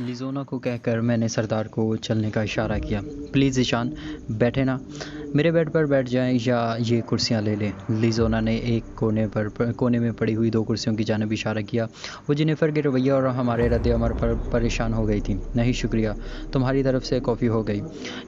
लिज़ोना को कहकर मैंने सरदार को चलने का इशारा किया। प्लीज़ ईशान, बैठे ना, मेरे बेड पर बैठ जाएं या ये कुर्सियां ले लें। लिज़ोना ने एक कोने में पड़ी हुई 2 कुर्सियों की जानिब इशारा किया। वो जेनिफ़र के रवैये और हमारे रद्द-ए-अमल पर परेशान हो गई थी। नहीं शुक्रिया, तुम्हारी तरफ से कॉफ़ी हो गई।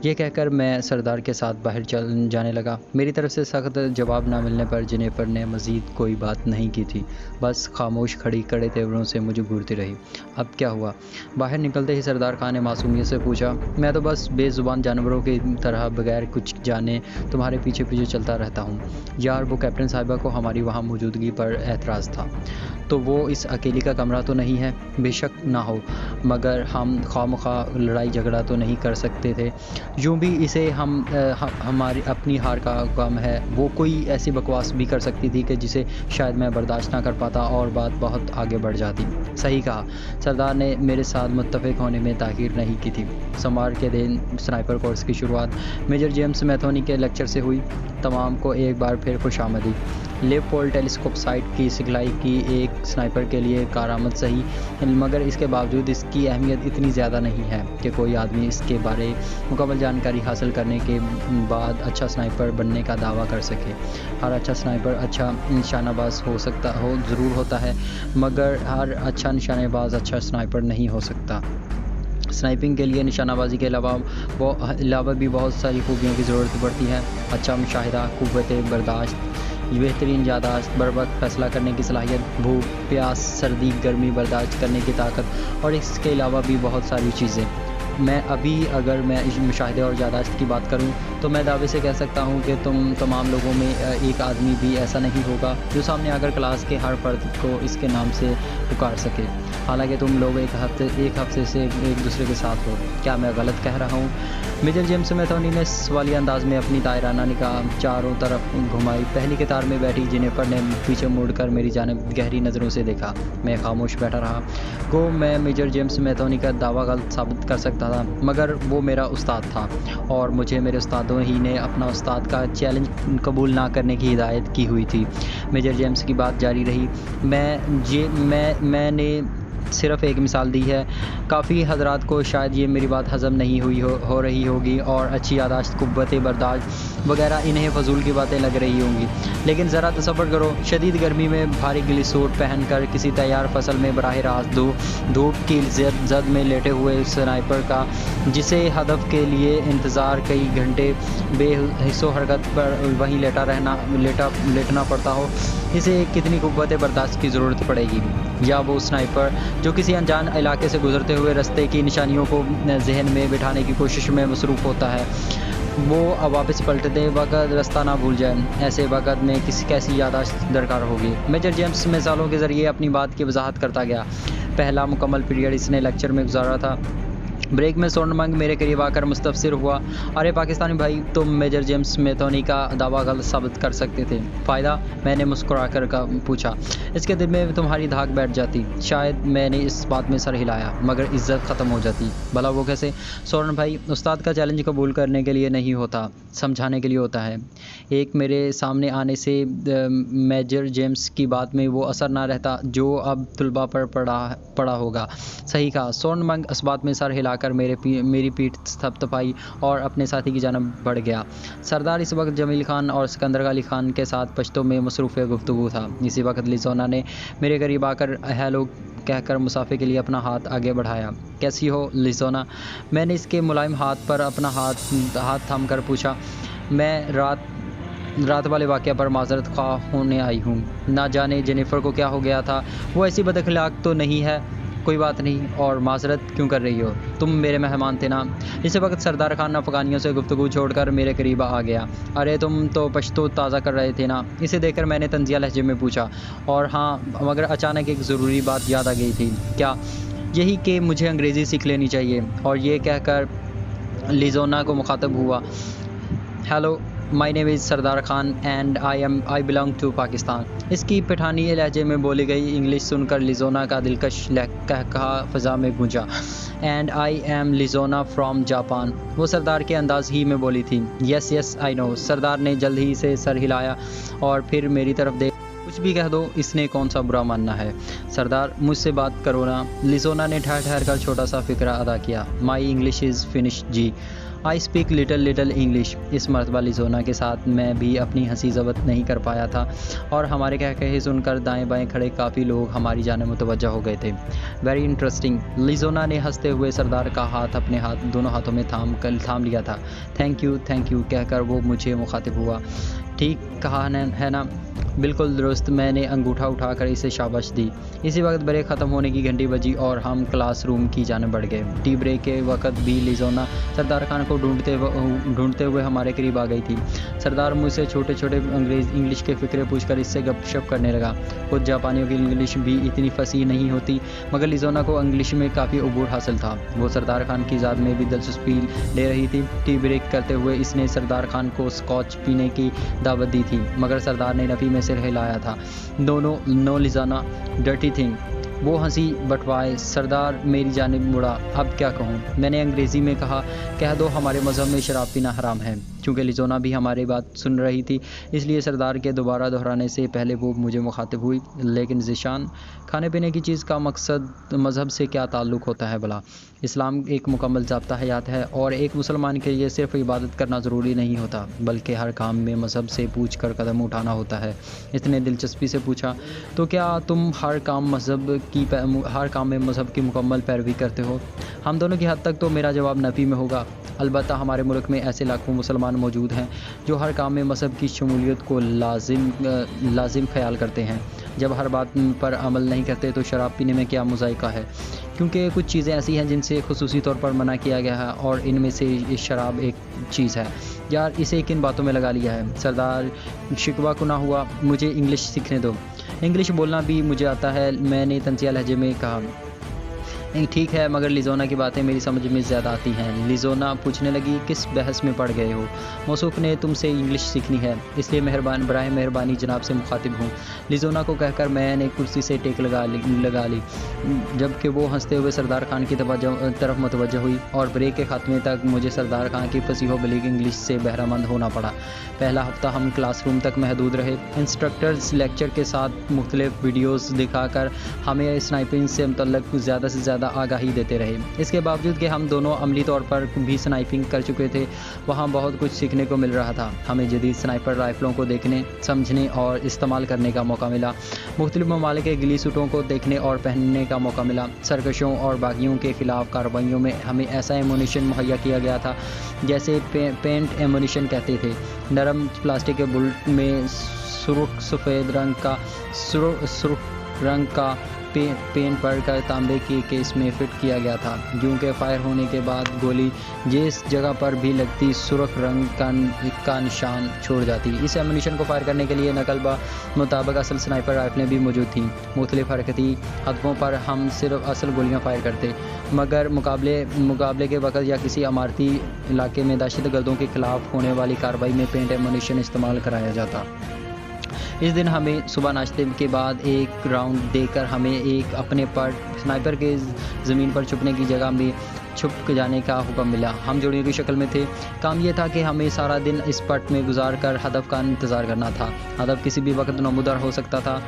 ये कहकर मैं सरदार के साथ बाहर चल जाने लगा। मेरी तरफ से सख्त जवाब न मिलने पर जेनिफ़र ने मज़ीद कोई बात नहीं की थी, बस खामोश खड़ी कड़े तेवरों से मुझे घूरती रही। अब क्या हुआ? बाहर निकलते ही सरदार खान ने मासूमियत से पूछा। मैं तो बस बेज़ुबान जानवरों की तरह बगैर कुछ जाने तुम्हारे पीछे पीछे चलता रहता हूँ। यार, वो कैप्टन साहिबा को हमारी वहाँ मौजूदगी पर एतराज़ था। तो वो इस अकेली का कमरा तो नहीं है? बेशक ना हो, मगर हम खामखा लड़ाई झगड़ा तो नहीं कर सकते थे। यूँ भी इसे हमारी अपनी हार का गम है। वो कोई ऐसी बकवास भी कर सकती थी कि जिसे शायद मैं बर्दाश्त ना कर पाता और बात बहुत आगे बढ़ जाती। सही कहा। सरदार ने मेरे साथ मुत्तफ़िक होने में ताख़ीर नहीं की थी। सोमवार के दिन स्नाइपर कोर्स की शुरुआत मेजर जेम्स मैथोनी के लेक्चर से हुई। तमाम को एक बार फिर खुशामदी। लेवपोल्ड टेलीस्कोप साइट की सिखलाई की एक स्नाइपर के लिए कारआमद सही, मगर इसके बावजूद इसकी अहमियत इतनी ज़्यादा नहीं है कि कोई आदमी इसके बारे मुकम्मल जानकारी हासिल करने के बाद अच्छा स्नाइपर बनने का दावा कर सके। हर अच्छा स्नाइपर अच्छा निशानाबाज हो ज़रूर होता है, मगर हर अच्छा निशानेबाज अच्छा स्नाइपर नहीं हो सकता। स्नाइपिंग के लिए निशानाबाजी के अलावा भी बहुत सारी खूबियों की ज़रूरत पड़ती है। अच्छा मुशाहिदा, क़ुव्वत बर्दाश्त, बेहतरीन याददाश्त, बर वक्त फ़ैसला करने की सलाहियत, भूख प्यास सर्दी गर्मी बर्दाश्त करने की ताकत और इसके अलावा भी बहुत सारी चीज़ें। अगर मैं इस मुशाहिदे और याददाश्त की बात करूं तो मैं दावे से कह सकता हूं कि तुम तमाम लोगों में एक आदमी भी ऐसा नहीं होगा जो सामने आकर क्लास के हर फर्द को इसके नाम से पुकार सके। हालांकि तुम लोग एक हफ्ते से एक दूसरे के साथ हो। क्या मैं गलत कह रहा हूं? मेजर जेम्स मैथोनी ने सवालिया अंदाज में अपनी दायराना निगाह चारों तरफ घुमाई। पहली कतार में बैठी जेनिफर ने पीछे मुड़कर मेरी जानिब गहरी नज़रों से देखा। मैं खामोश बैठा रहा। गो मैं मेजर जेम्स मैथोनी का दावा गलत साबित कर सकता था, मगर वो मेरा उस्ताद था और मुझे मेरे उस्तादों ही ने अपना उस्ताद का चैलेंज कबूल ना करने की हिदायत की हुई थी। मेजर जेम्स की बात जारी रही। मैंने सिर्फ एक मिसाल दी है। काफ़ी हज़रात को शायद ये मेरी बात हज़म नहीं हो रही होगी और अच्छी याददाश्त, क़ुव्वत बर्दाश्त वगैरह इन्हें फ़जूल की बातें लग रही होंगी, लेकिन ज़रा तसव्वुर करो, शदीद गर्मी में भारी गिली सूट पहनकर किसी तैयार फसल में बराह रास्त धूप की जद में लेटे हुए स्नाइपर का, जिसे हदफ के लिए इंतज़ार कई घंटे बेहिस्सो हरकत पर वहीं लेटना पड़ता हो, इसे कितनी क़ुव्वत बर्दाश्त की ज़रूरत पड़ेगी। या वो स्नाइपर जो किसी अनजान इलाके से गुजरते हुए रास्ते की निशानियों को जहन में बिठाने की कोशिश में मसरूफ़ होता है, वो अब वापस पलटते वक्त रास्ता ना भूल जाए। ऐसे वक्त में कैसी याददाश्त दरकार होगी। मेजर जेम्स मिसालों के ज़रिए अपनी बात की वजाहत करता गया। पहला मुकम्मल पीरियड इसने लेक्चर में गुजारा था। ब्रेक में स्वर्णमंग मेरे करीब आकर मुस्तफसिर हुआ। अरे पाकिस्तानी भाई, तुम मेजर जेम्स मैथोनी का दावा गलत साबित कर सकते थे। फ़ायदा? मैंने मुस्कुराकर पूछा। इसके दिल में तुम्हारी धाक बैठ जाती। शायद मैंने इस बात में सर हिलाया, मगर इज्जत ख़त्म हो जाती। भला वो कैसे? स्वर्ण भाई, उस्ताद का चैलेंज कबूल करने के लिए नहीं होता, समझाने के लिए होता है। एक मेरे सामने आने से मेजर जेम्स की बात में वो असर ना रहता जो अब तुलबा पर पड़ा होगा। सही कहा। स्वर्णमंग इस बात में सर हिलाकर मेरी पीठ थपथपाई और अपने साथी की जानब बढ़ गया। सरदार इस वक्त जमील खान और सिकंदर अली खान के साथ पश्तो में मसरूफ़ गुफ्तगू था। इसी वक्त लिज़ोना ने मेरे करीब आकर हेलो कहकर मुसाफे के लिए अपना हाथ आगे बढ़ाया। कैसी हो लिज़ोना? मैंने इसके मुलायम हाथ पर अपना हाथ थाम कर पूछा। मैं रात वाले वाक़या पर माज़रत ख़्वाह होने आई हूँ। ना जाने जेनिफ़र को क्या हो गया था। वो ऐसी बदअखलाक तो नहीं है? कोई बात नहीं, और माज़रत क्यों कर रही हो? तुम मेरे मेहमान थे ना। इसी वक्त सरदार खान अफ़गानियों से गुफ्तगू छोड़कर मेरे करीब आ गया। अरे तुम तो पश्तो ताज़ा कर रहे थे ना? इसे देखकर मैंने तंज़िया लहजे में पूछा। और हाँ, मगर अचानक एक ज़रूरी बात याद आ गई थी। क्या? यही कि मुझे अंग्रेज़ी सीख लेनी चाहिए। और ये कहकर लिज़ोना को मुखातब हुआ। Hello, my name is Sardar Khan and I belong to Pakistan. इसकी पठानी लहजे में बोली गई इंग्लिश सुनकर लिज़ोना का दिलकश कहकहा फ़ज़ा में गूंजा। And I am Lizona from Japan. वो सरदार के अंदाज़ ही में बोली थी। Yes I know. सरदार ने जल्द ही से सर हिलाया और फिर मेरी तरफ देख कुछ भी कह दो, इसने कौन सा बुरा मानना है। सरदार मुझसे बात करो ना। लिजोना ने ठहर ठहर कर छोटा सा फिक्रा अदा किया। माई इंग्लिश इज़ फिनिश जी, आई स्पीक लिटल इंग्लिश। इस मरतबा लिजोना के साथ मैं भी अपनी हंसी ज़ब्त नहीं कर पाया था और हमारे कह कहे सुनकर दाएं बाएं खड़े काफ़ी लोग हमारी जाने मुतवज्जा हो गए थे। Very interesting. लिजोना ने हंसते हुए सरदार का हाथ अपने दोनों हाथों में थाम लिया था। थैंक यू कहकर वो मुझे मुखातिब हुआ। ठीक कहा है ना, बिल्कुल दुरुस्त। मैंने अंगूठा उठाकर इसे शाबाश दी। इसी वक्त ब्रेक ख़त्म होने की घंटी बजी और हम क्लासरूम की जाने बढ़ गए। टी ब्रेक के वक्त भी लिजोना सरदार खान को ढूंढते हुए हमारे करीब आ गई थी। सरदार मुझसे छोटे छोटे इंग्लिश के फ़िक्रे पूछकर इससे गपशप करने लगा। खुद जापानियों की इंग्लिश भी इतनी फसीह नहीं होती, मगर लिजोना को इंग्लिश में काफ़ी अबूर हासिल था। वो सरदार खान की ज़ात में भी दिलचस्पी ले रही थी। टी ब्रेक करते हुए इसने सरदार खान को स्कॉच पीने की दावत दी थी, मगर सरदार ने नफ़ी में सिर हिलाया था। No Lizana, dirty thing. वो हंसी बटवाए सरदार मेरी जानिब मुड़ा। अब क्या कहूँ? मैंने अंग्रेज़ी में कहा, कह दो हमारे मज़हब में शराब पीना हराम है। चूँकि लिजोना भी हमारी बात सुन रही थी, इसलिए सरदार के दोबारा दोहराने से पहले वो मुझे मुखातिब हुई। लेकिन ज़िशान, खाने पीने की चीज़ का मकसद मज़हब से क्या ताल्लुक़ होता है भला? इस्लाम एक मुकम्मल ज़ाब्ता हयात है और एक मुसलमान के लिए सिर्फ़ इबादत करना ज़रूरी नहीं होता, बल्कि हर काम में मज़हब से पूछ कर कदम उठाना होता है। इसने दिलचस्पी से पूछा, तो क्या तुम हर काम में मज़हब की मुकम्मल पैरवी करते हो? हम दोनों की हद तक तो मेरा जवाब नफ़ी में होगा। अलबत्ता हमारे मुल्क में ऐसे लाखों मुसलमान मौजूद हैं जो हर काम में मज़हब की शमूलियत को लाजिम ख्याल करते हैं। जब हर बात पर अमल नहीं करते तो शराब पीने में क्या मुज़ायका है? क्योंकि कुछ चीज़ें ऐसी हैं जिनसे खुसूसी तौर पर मना किया गया है और इनमें से शराब एक चीज़ है। यार, इसे किन बातों में लगा लिया है? सरदार शिकवा कुना हुआ। मुझे इंग्लिश सीखने दो। इंग्लिश बोलना भी मुझे आता है, मैंने तंजिया लहजे में कहा। ठीक है, मगर लिजोना की बातें मेरी समझ में ज़्यादा आती हैं। लिजोना पूछने लगी, किस बहस में पड़ गए हो? मौसूफ ने तुमसे इंग्लिश सीखनी है, इसलिए बराए मेहरबानी जनाब से मुखातिब हूँ। लिजोना को कहकर मैंने कुर्सी से टेक लगा ली, जबकि वो हंसते हुए सरदार खान की तरफ मुतवज्जह हुई और ब्रेक के खात्मे तक मुझे सरदार खान की फसीह बलीग इंग्लिश से बहरामंद होना पड़ा। पहला हफ्ता हम क्लासरूम तक महदूद रहे। इंस्ट्रक्टर्स लेक्चर के साथ मुख्तलिफ वीडियोज़ दिखाकर हमें स्नाइपिंग से मुतल्लिक़ ज़्यादा से ज़्यादा आगाही देते रहे। इसके बावजूद कि हम दोनों अमली तौर पर भी स्नाइपिंग कर चुके थे, वहाँ बहुत कुछ सीखने को मिल रहा था। हमें जदीद स्नाइपर राइफलों को देखने, समझने और इस्तेमाल करने का मौका मिला। मुख्तलिफ ममालिक के गिली सूटों को देखने और पहनने का मौका मिला। सरकशों और बागियों के ख़िलाफ़ कार्रवाइयों में हमें ऐसा एमुनिशन मुहैया किया गया था जैसे पेंट एमुनिशन कहते थे। नरम प्लास्टिक के बुलेट में सफ़ेद रंग का पेन भरकर तांबे के केस में फिट किया गया था। यूँ के फायर होने के बाद गोली जिस जगह पर भी लगती सुर्ख रंग का निशान छोड़ जाती। इस एमुनिशन को फायर करने के लिए नकल मुताबिक असल स्नाइपर राइफलें भी मौजूद थीं। मुख्तलिफ हरकती हदफों पर हम सिर्फ असल गोलियां फायर करते, मगर मुकाबले के वक़्त या किसी अमारती इलाके में दहशत गर्दों के ख़िलाफ़ होने वाली कार्रवाई में पेंट एमुनिशन इस्तेमाल कराया जाता। इस दिन हमें सुबह नाश्ते के बाद एक राउंड देकर हमें एक अपने पर स्नाइपर के ज़मीन पर छुपने की जगह में छुप जाने का हुक्म मिला। हम जोड़ियों की शक्ल में थे। काम यह था कि हमें सारा दिन इस पट में गुजार कर हदफ का इंतज़ार करना था। हदफ किसी भी वक्त नमूदार हो सकता था।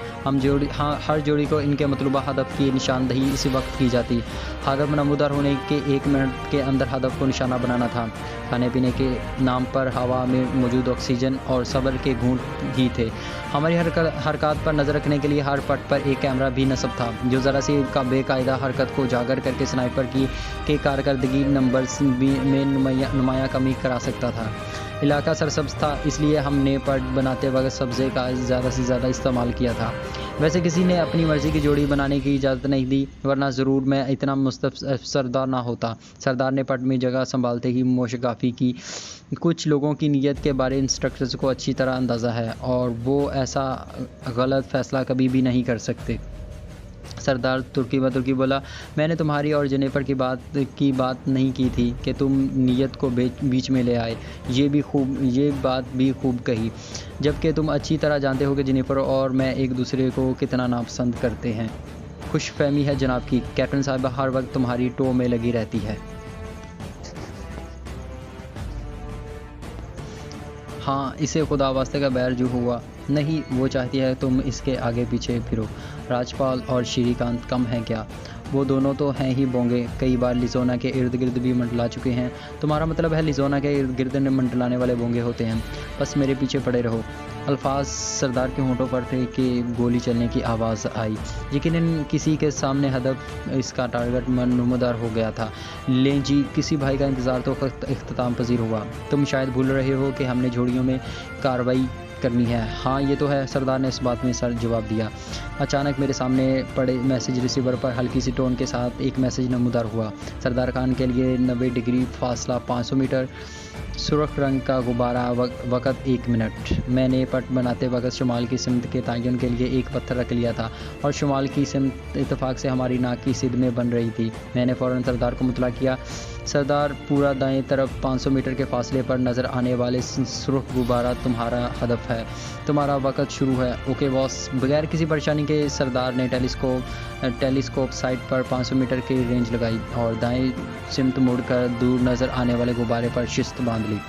हर जोड़ी को इनके मतलूबा हदफ की निशानदही इसी वक्त की जाती। हदफ नमूदार होने के 1 मिनट के अंदर हदफ को निशाना बनाना था। खाने पीने के नाम पर हवा में मौजूद ऑक्सीजन और सब्र के घूंट ही थे। हमारी हरकत पर नज़र रखने के लिए हर पट पर एक कैमरा भी नस्ब था, जो ज़रा सी का बेकायदा हरकत को उजागर करके स्नाइपर की कारकर्दगी नंबर्स में नुमाया कमी करा सकता था। इलाका सरसब्ज़ था, इसलिए हमने पट बनाते वक्त सब्ज़े का ज़्यादा से ज़्यादा इस्तेमाल किया था। वैसे किसी ने अपनी मर्ज़ी की जोड़ी बनाने की इजाज़त नहीं दी, वरना ज़रूर मैं इतना मुस्तफ़सरदार ना होता। सरदार ने पट में जगह संभालते ही मोशगाफ़ी की। कुछ लोगों की नीयत के बारे इंस्ट्रक्टर्स को अच्छी तरह अंदाज़ा है और वो ऐसा गलत फ़ैसला कभी भी नहीं कर सकते। सरदार तुर्की बोला, मैंने तुम्हारी और जेनिफर की बात नहीं की थी कि तुम नीयत को बीच में ले आए। ये बात भी खूब कही, जबकि तुम अच्छी तरह जानते हो कि जेनिफर और मैं एक दूसरे को कितना नापसंद करते हैं। खुश फहमी है जनाब की, कैप्टन साहिबा हर वक्त तुम्हारी टो में लगी रहती है। हाँ, इसे खुदा वास्ते का बैर जो हुआ नहीं, वो चाहती है तुम इसके आगे पीछे फिरो। राजपाल और श्रीकांत कम हैं क्या? वो दोनों तो हैं ही बोंगे, कई बार लिज़ोना के इर्द गिर्द भी मंडला चुके हैं। तुम्हारा मतलब है लिज़ोना के इर्द गिर्द मंडलाने वाले बोंगे होते हैं? बस मेरे पीछे पड़े रहो। अल्फाज सरदार के होंठों पर थे कि गोली चलने की आवाज़ आई। यकीनन किसी के सामने हदफ इसका टारगेट नमूदार हो गया था। लें जी, किसी भाई का इंतज़ार तो इख्तिताम पजीर हुआ। तुम शायद भूल रहे हो कि हमने झोड़ियों में कार्रवाई करनी है। हाँ, ये तो है, सरदार ने इस बात में सर जवाब दिया। अचानक मेरे सामने पड़े मैसेज रिसीवर पर हल्की सी टोन के साथ एक मैसेज नमूदार हुआ। सरदार खान के लिए 90 डिग्री फासला 500 मीटर, सुर्ख रंग का गुब्बारा, वक़्त 1 मिनट। मैंने पट बनाते वक़्त शुमाल की सिमत के तयन के लिए एक पत्थर रख लिया था और शुमाल की सिमत इत्तेफाक से हमारी नाक की सिद में बन रही थी। मैंने फ़ौरन सरदार को मुतला किया। सरदार, पूरा दाएं तरफ 500 मीटर के फासले पर नज़र आने वाले सुर्ख गुब्बारा तुम्हारा हदफ है। तुम्हारा वक़्त शुरू है। Okay boss. बगैर किसी परेशानी के सरदार ने टेलीस्कोप साइट पर 500 मीटर की रेंज लगाई और दाएं सिमत मुड़कर दूर नज़र आने वाले गुब्बारे पर शिस्त बांध ली।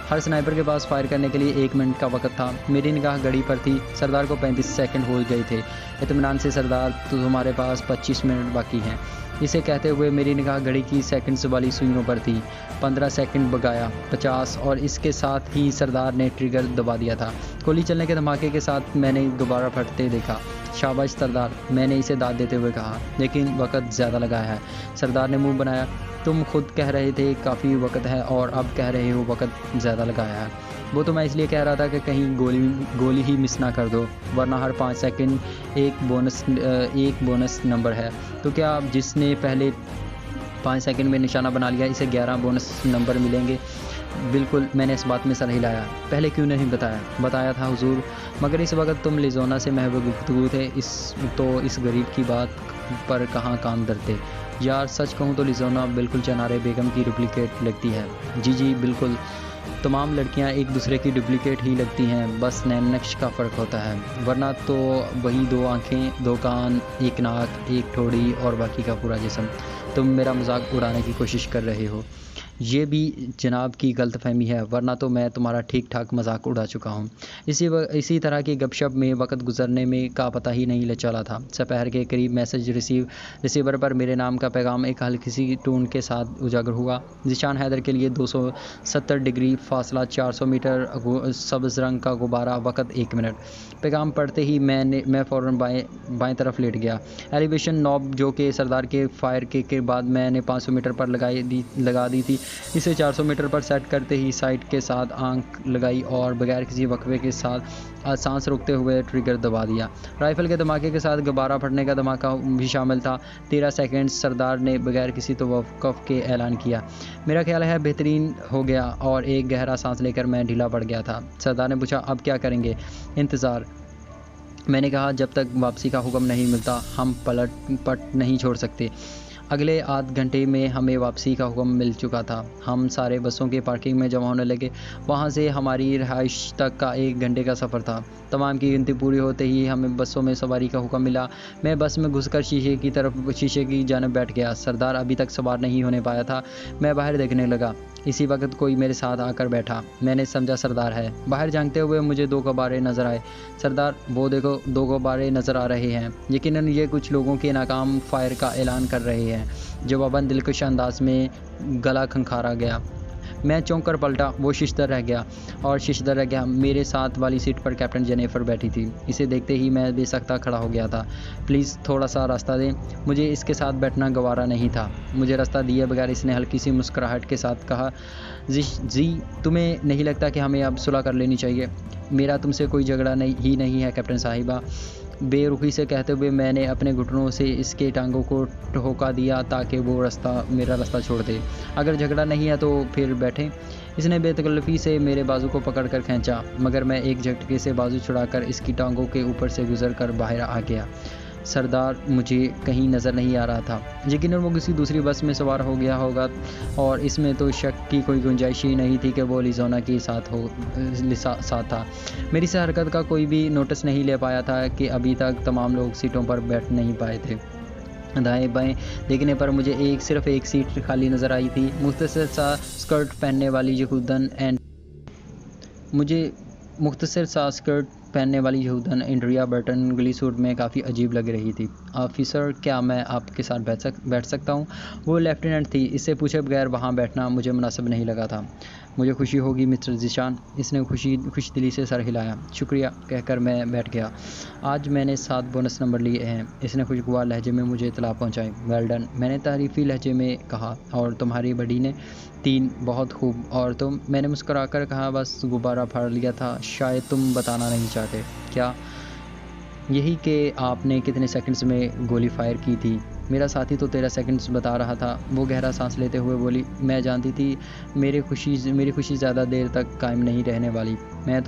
हर स्नाइपर के पास फायर करने के लिए 1 मिनट का वक्त था। मेरी निगाह घड़ी पर थी। सरदार को 35 सेकंड हो गए थे। इत्मीनान से सरदार, तो तुम्हारे पास 25 मिनट बाकी हैं। इसे कहते हुए मेरी निगाह घड़ी की सेकंड्स वाली सुइयों पर थी। 15 सेकंड बगाया, 50, और इसके साथ ही सरदार ने ट्रिगर दबा दिया था। गोली चलने के धमाके के साथ मैंने दोबारा फटते देखा। शाबाश सरदार, मैंने इसे दाद देते हुए कहा, लेकिन वक़्त ज़्यादा लगा है। सरदार ने मुंह बनाया। तुम खुद कह रहे थे काफ़ी वक़्त है और अब कह रहे हो वक़्त ज़्यादा लगाया है। वो तो मैं इसलिए कह रहा था कि कहीं गोली ही मिस ना कर दो, वरना हर 5 सेकंड एक बोनस नंबर है। तो क्या जिसने पहले 5 सेकंड में निशाना बना लिया, इसे 11 बोनस नंबर मिलेंगे? बिल्कुल, मैंने इस बात में सर हिलाया। पहले क्यों नहीं बताया था हुजूर, मगर इस वक्त तुम लिज़ोना से महबूब गुफ्तगू थे। इस गरीब की बात पर कहाँ कान धरते। यार सच कहूँ तो लिज़ोना बिल्कुल चनारे बेगम की डुप्लीकेट लगती है। जी बिल्कुल, तमाम लड़कियां एक दूसरे की डुप्लीकेट ही लगती हैं, बस नैन नक्श का फ़र्क होता है, वरना तो वही 2 आँखें, 2 कान, 1 नाक, 1 ठोड़ी और बाकी का पूरा जिस्म। तुम मेरा मजाक उड़ाने की कोशिश कर रहे हो। ये भी जनाब की गलतफहमी है, वरना तो मैं तुम्हारा ठीक ठाक मजाक उड़ा चुका हूँ। इसी तरह की गपशप में वक्त गुजरने में का पता ही नहीं चला था। दोपहर के करीब मैसेज रिसीवर पर मेरे नाम का पैगाम एक हल्की सी टोन के साथ उजागर हुआ। ज़ीशान हैदर के लिए 270 डिग्री फासला 400 मीटर, सब्ज़ रंग का गुब्बारा, वक़्त 1 मिनट। पैगाम पढ़ते ही मैं फ़ौरन बाएं तरफ लेट गया। एलिवेशन नॉब जो कि सरदार के फायर के बाद मैंने 500 मीटर पर लगा दी थी, इसे 400 मीटर पर सेट करते ही साइट के साथ आंख लगाई और बगैर किसी वक्फे के साथ सांस रोकते हुए ट्रिगर दबा दिया। राइफल के धमाके के साथ गुब्बारा फटने का धमाका भी शामिल था। 13 सेकंड सरदार ने बगैर किसी तवक्कुफ के ऐलान किया। मेरा ख्याल है बेहतरीन हो गया और एक गहरा सांस लेकर मैं ढीला पड़ गया था। सरदार ने पूछा, अब क्या करेंगे? इंतज़ार। मैंने कहा, जब तक वापसी का हुक्म नहीं मिलता हम पट नहीं छोड़ सकते। अगले आध घंटे में हमें वापसी का हुक्म मिल चुका था। हम सारे बसों के पार्किंग में जमा होने लगे। वहाँ से हमारी रिहाइश तक का 1 घंटे का सफ़र था। तमाम की गिनती पूरी होते ही हमें बसों में सवारी का हुक्म मिला। मैं बस में घुसकर शीशे की जानब बैठ गया। सरदार अभी तक सवार नहीं होने पाया था। मैं बाहर देखने लगा। इसी वक्त कोई मेरे साथ आकर बैठा। मैंने समझा सरदार है। बाहर झांकते हुए मुझे 2 गुब्बारे नज़र आए। सरदार, वो देखो, 2 गुब्बारे नज़र आ रहे हैं। यकीनन ये कुछ लोगों के नाकाम फायर का ऐलान कर रहे हैं। जवाबन दिलकश अंदाज में गला खंखारा गया। मैं चौंक कर पलटा। वो शिशदर रह गया। मेरे साथ वाली सीट पर कैप्टन जेनिफर बैठी थी। इसे देखते ही मैं बेसख्ता खड़ा हो गया था। प्लीज़ थोड़ा सा रास्ता दें, मुझे इसके साथ बैठना गवारा नहीं था। मुझे रास्ता दिए बगैर इसने हल्की सी मुस्कुराहट के साथ कहा, जी तुम्हें नहीं लगता कि हमें अब सुलह कर लेनी चाहिए? मेरा तुमसे कोई झगड़ा नहीं है कैप्टन साहिबा। बेरुखी से कहते हुए मैंने अपने घुटनों से इसके टांगों को ठोका दिया ताकि वो मेरा रास्ता छोड़ दे। अगर झगड़ा नहीं है तो फिर बैठें। इसने बेतकल्लफ़ी से मेरे बाजू को पकड़कर खींचा, मगर मैं एक झटके से बाजू छुड़ाकर इसकी टांगों के ऊपर से गुजरकर बाहर आ गया। सरदार मुझे कहीं नज़र नहीं आ रहा था। यकीनन वो किसी दूसरी बस में सवार हो गया होगा और इसमें तो शक की कोई गुंजाइश ही नहीं थी कि वो लिज़ोना के साथ था। मेरी इस हरकत का कोई भी नोटिस नहीं ले पाया था कि अभी तक तमाम लोग सीटों पर बैठ नहीं पाए थे। दाएं बाएं देखने पर मुझे सिर्फ एक सीट खाली नज़र आई थी। मुख्तसर सा स्कर्ट पहनने वाली यहूदन मुझे मुख्तसर सा स्कर्ट पहनने वाली यहूदन एंड्रिया बर्टन गली सूट में काफ़ी अजीब लग रही थी। ऑफिसर, क्या मैं आपके साथ बैठ सकता हूँ? वो लेफ्टिनेंट थी। इससे पूछे बगैर वहाँ बैठना मुझे मुनासिब नहीं लगा था। मुझे खुशी होगी मिस्टर ज़ीशान। इसने खुश दिली से सर हिलाया। शुक्रिया कहकर मैं बैठ गया। आज मैंने 7 बोनस नंबर लिए हैं। इसने खुशगवार लहजे में मुझे इत्तला पहुँचाई। वेल डन, मैंने तारीफ़ी लहजे में कहा। और तुम्हारी बड़ी ने? 3। बहुत खूब। और तुम? मैंने मुस्कुराकर कहा, बस गुब्बारा फाड़ लिया था। शायद तुम बताना नहीं चाहते। क्या? यही कि आपने कितने सेकंड्स में गोली फायर की थी। मेरा साथी तो 13 सेकंड्स बता रहा था। वो गहरा सांस लेते हुए बोली, मैं जानती थी मेरी खुशी ज़्यादा देर तक कायम नहीं रहने वाली। मैं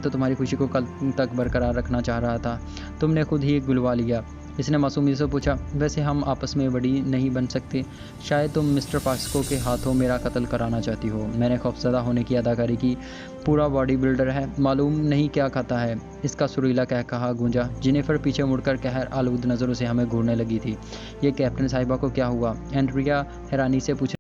तो तुम्हारी खुशी को कल तक बरकरार रखना चाह रहा था। तुमने खुद ही बुलवा लिया। इसने मासूमियत से पूछा, वैसे हम आपस में बड़ी नहीं बन सकते? शायद तुम मिस्टर पास्को के हाथों मेरा कत्ल कराना चाहती हो। मैंने खौफजदा होने की अदाकारी की। पूरा बॉडी बिल्डर है, मालूम नहीं क्या खाता है। इसका सुरीला कहा गूंजा। जेनिफर पीछे मुड़कर कहर आलूद नज़रों से हमें घूरने लगी थी। ये कैप्टन साहिबा को क्या हुआ? एंड्रिया हैरानी से पूछ